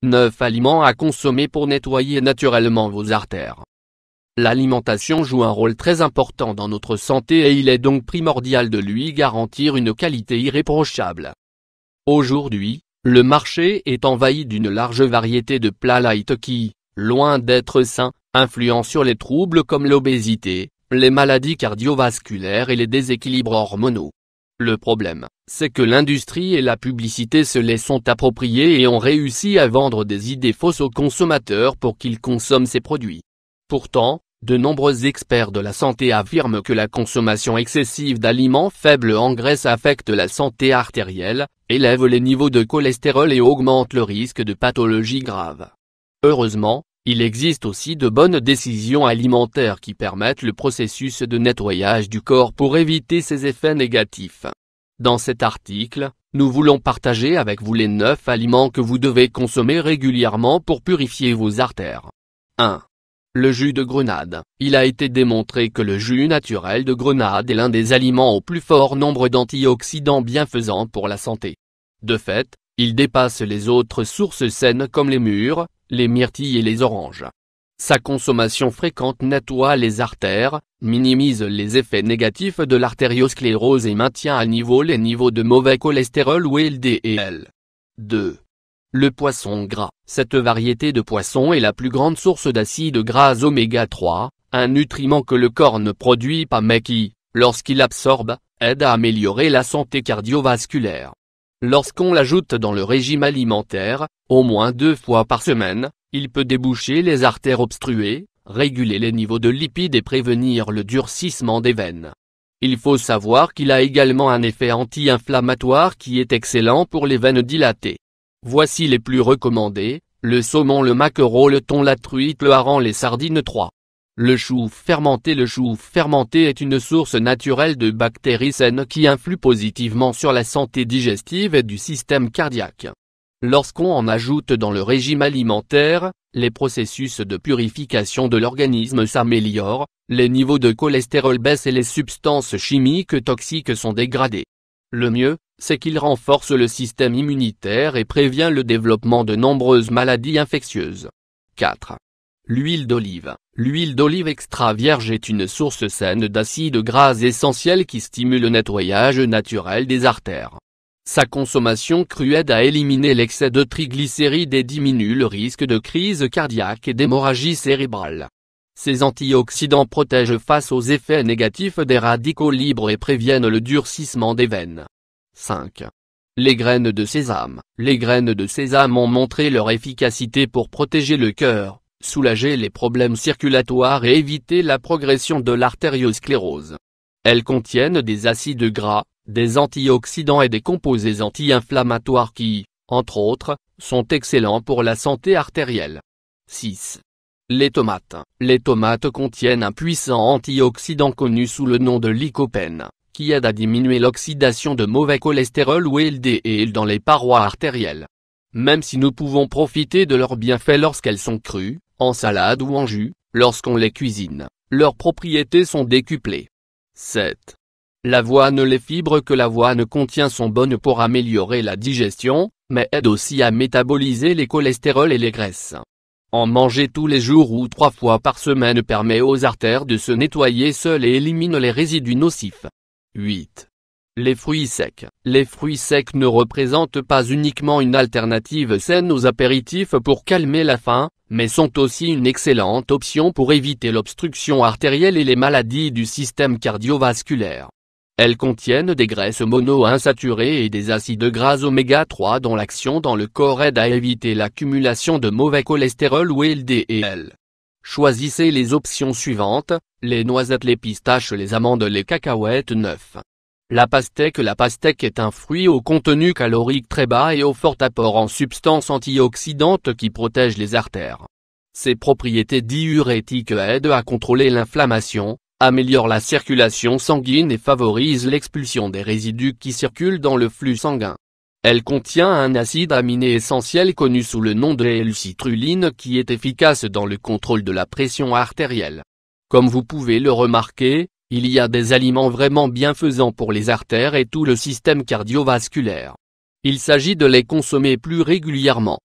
9 aliments à consommer pour nettoyer naturellement vos artères. L'alimentation joue un rôle très important dans notre santé et il est donc primordial de lui garantir une qualité irréprochable. Aujourd'hui, le marché est envahi d'une large variété de plats light qui, loin d'être sains, influencent sur les troubles comme l'obésité, les maladies cardiovasculaires et les déséquilibres hormonaux. Le problème, c'est que l'industrie et la publicité se les sont appropriées et ont réussi à vendre des idées fausses aux consommateurs pour qu'ils consomment ces produits. Pourtant, de nombreux experts de la santé affirment que la consommation excessive d'aliments faibles en graisse affecte la santé artérielle, élève les niveaux de cholestérol et augmente le risque de pathologies graves. Heureusement, il existe aussi de bonnes décisions alimentaires qui permettent le processus de nettoyage du corps pour éviter ces effets négatifs. Dans cet article, nous voulons partager avec vous les 9 aliments que vous devez consommer régulièrement pour purifier vos artères. 1. Le jus de grenade. Il a été démontré que le jus naturel de grenade est l'un des aliments au plus fort nombre d'antioxydants bienfaisants pour la santé. De fait, il dépasse les autres sources saines comme les mûres, les myrtilles et les oranges. Sa consommation fréquente nettoie les artères, minimise les effets négatifs de l'artériosclérose et maintient à niveau les niveaux de mauvais cholestérol ou LDL. 2. Le poisson gras. Cette variété de poisson est la plus grande source d'acides gras oméga 3, un nutriment que le corps ne produit pas mais qui, lorsqu'il absorbe, aide à améliorer la santé cardiovasculaire. Lorsqu'on l'ajoute dans le régime alimentaire, au moins 2 fois par semaine, il peut déboucher les artères obstruées, réguler les niveaux de lipides et prévenir le durcissement des veines. Il faut savoir qu'il a également un effet anti-inflammatoire qui est excellent pour les veines dilatées. Voici les plus recommandés: le saumon, le maquereau, le thon, la truite, le hareng, les sardines. 3. Le chou fermenté. Le chou fermenté est une source naturelle de bactéries saines qui influe positivement sur la santé digestive et du système cardiaque. Lorsqu'on en ajoute dans le régime alimentaire, les processus de purification de l'organisme s'améliorent, les niveaux de cholestérol baissent et les substances chimiques toxiques sont dégradées. Le mieux, c'est qu'il renforce le système immunitaire et prévient le développement de nombreuses maladies infectieuses. 4. L'huile d'olive. L'huile d'olive extra vierge est une source saine d'acides gras essentiels qui stimule le nettoyage naturel des artères. Sa consommation crue aide à éliminer l'excès de triglycérides et diminue le risque de crise cardiaque et d'hémorragie cérébrale. Ces antioxydants protègent face aux effets négatifs des radicaux libres et préviennent le durcissement des veines. 5. Les graines de sésame. Les graines de sésame ont montré leur efficacité pour protéger le cœur, soulager les problèmes circulatoires et éviter la progression de l'artériosclérose. Elles contiennent des acides gras, des antioxydants et des composés anti-inflammatoires qui, entre autres, sont excellents pour la santé artérielle. 6. Les tomates. Les tomates contiennent un puissant antioxydant connu sous le nom de lycopène, qui aide à diminuer l'oxydation de mauvais cholestérol ou LDL dans les parois artérielles. Même si nous pouvons profiter de leurs bienfaits lorsqu'elles sont crues, en salade ou en jus, lorsqu'on les cuisine, leurs propriétés sont décuplées. 7. L'avoine. Les fibres que l'avoine contient sont bonnes pour améliorer la digestion, mais aident aussi à métaboliser les cholestérols et les graisses. En manger tous les jours ou 3 fois par semaine permet aux artères de se nettoyer seules et élimine les résidus nocifs. 8. Les fruits secs. Les fruits secs ne représentent pas uniquement une alternative saine aux apéritifs pour calmer la faim, mais sont aussi une excellente option pour éviter l'obstruction artérielle et les maladies du système cardiovasculaire. Elles contiennent des graisses monoinsaturées et des acides gras oméga 3 dont l'action dans le corps aide à éviter l'accumulation de mauvais cholestérol ou LDL. Choisissez les options suivantes: les noisettes, les pistaches, les amandes, les cacahuètes. 9. La pastèque. La pastèque est un fruit au contenu calorique très bas et au fort apport en substances antioxydantes qui protègent les artères. Ses propriétés diurétiques aident à contrôler l'inflammation, améliorent la circulation sanguine et favorisent l'expulsion des résidus qui circulent dans le flux sanguin. Elle contient un acide aminé essentiel connu sous le nom de L-citrulline qui est efficace dans le contrôle de la pression artérielle. Comme vous pouvez le remarquer, il y a des aliments vraiment bienfaisants pour les artères et tout le système cardiovasculaire. Il s'agit de les consommer plus régulièrement.